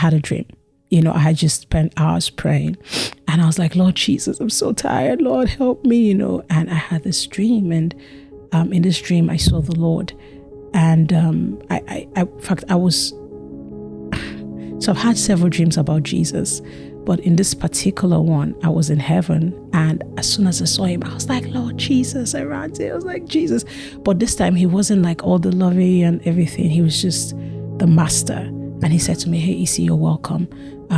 had a dream. I had just spent hours praying, and I was like, Lord Jesus, I'm so tired. Lord, help me, and I had this dream, and in this dream, I saw the Lord, and so I've had several dreams about Jesus, but in this particular one, I was in heaven, and as soon as I saw him, I was like, Lord Jesus, I ran to him. I was like, Jesus, but this time he wasn't like all the lovey and everything. He was just the master. And he said to me, hey, Isi, you're welcome.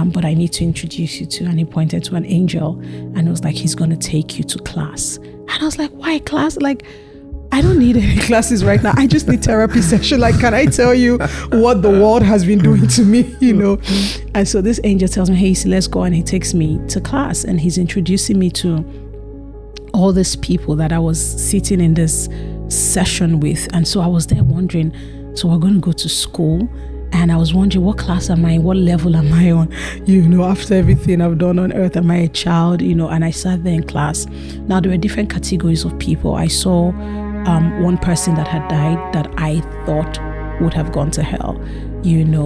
But I need to introduce you to, and he pointed to an angel, and it was like, he's going to take you to class. And I was like, why class? Like, I don't need any classes right now. I just need therapy session. Like, can I tell you what the world has been doing to me, And so this angel tells me, hey, Isi, let's go. And he takes me to class, and he's introducing me to all these people that I was sitting in this session with. And so I was there wondering, so we're going to go to school. And I was wondering, what class am I? What level am I on? After everything I've done on earth, am I a child? And I sat there in class. Now, there were different categories of people. I saw one person that had died that I thought would have gone to hell,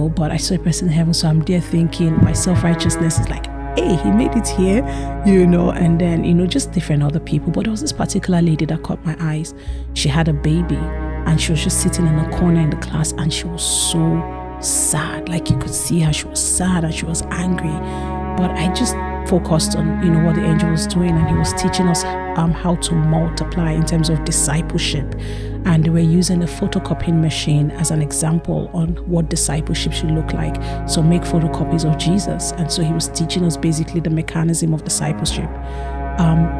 but I saw a person in heaven. So I'm there thinking, my self-righteousness is like, hey, he made it here, and then, just different other people. But there was this particular lady that caught my eyes. She had a baby, and she was just sitting in a corner in the class, and she was so sad. Like, you could see her, she was sad and she was angry. But I just focused on what the angel was doing, and he was teaching us how to multiply in terms of discipleship, and they were using a photocopying machine as an example on what discipleship should look like. So make photocopies of Jesus. And so he was teaching us basically the mechanism of discipleship.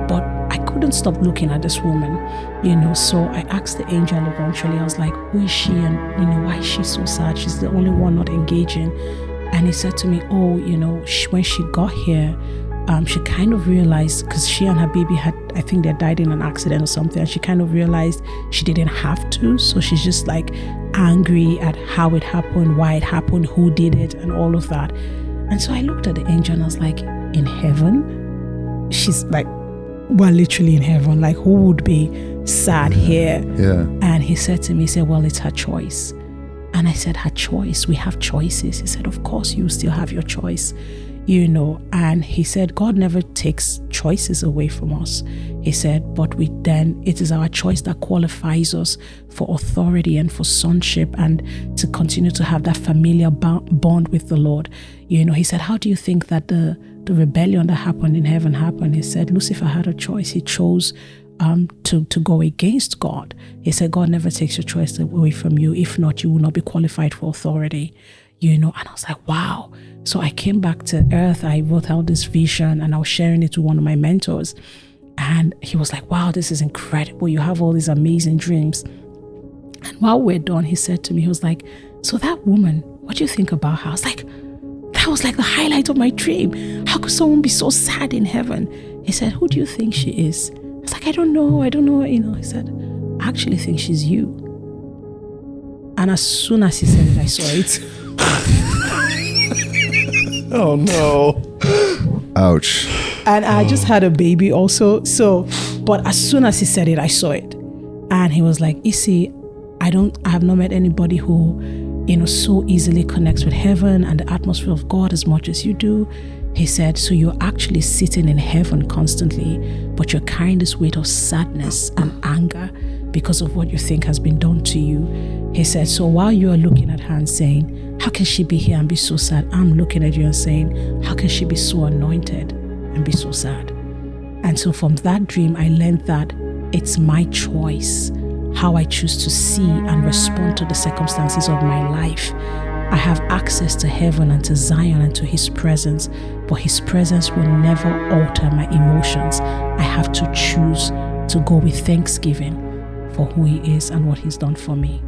But I couldn't stop looking at this woman, so I asked the angel eventually. I was like, who is she, and why is she so sad? She's the only one not engaging. And he said to me, when she got here, she kind of realized, because she and her baby I think they died in an accident or something, and she kind of realized she didn't have to. So she's just like angry at how it happened, why it happened, who did it, and all of that. And so I looked at the angel and I was like, in heaven? She's like, well, literally in heaven. Like, who would be sad here? Yeah. And he said to me, well, it's her choice. And I said, her choice? We have choices. He said, of course, you still have your choice, And he said, God never takes choices away from us. He said, but it is our choice that qualifies us for authority and for sonship, and to continue to have that familiar bond with the Lord. He said, how do you think that the rebellion that happened in heaven happened? He said, Lucifer had a choice. He chose to go against God. He said, God never takes your choice away from you. If not, you will not be qualified for authority. And I was like, wow. So I came back to earth. I wrote out this vision, and I was sharing it with one of my mentors. And he was like, wow, this is incredible. You have all these amazing dreams. And while we're done, he said to me, he was like, so that woman, what do you think about her? I was like, that was like the highlight of my dream. How could someone be so sad in heaven? He said, who do you think she is? I was like, I don't know. He said, I actually think she's you. And as soon as he said it, I saw it. Oh no. Ouch. And I just had a baby also. But as soon as he said it, I saw it. And he was like, Isi, I have not met anybody who, so easily connects with heaven and the atmosphere of God as much as you do. He said, so you're actually sitting in heaven constantly, but you're carrying this weight of sadness and anger because of what you think has been done to you. He said, so while you are looking at her and saying, how can she be here and be so sad? I'm looking at you and saying, how can she be so anointed and be so sad? And so from that dream, I learned that it's my choice how I choose to see and respond to the circumstances of my life. I have access to heaven and to Zion and to his presence, but his presence will never alter my emotions. I have to choose to go with thanksgiving for who he is and what he's done for me.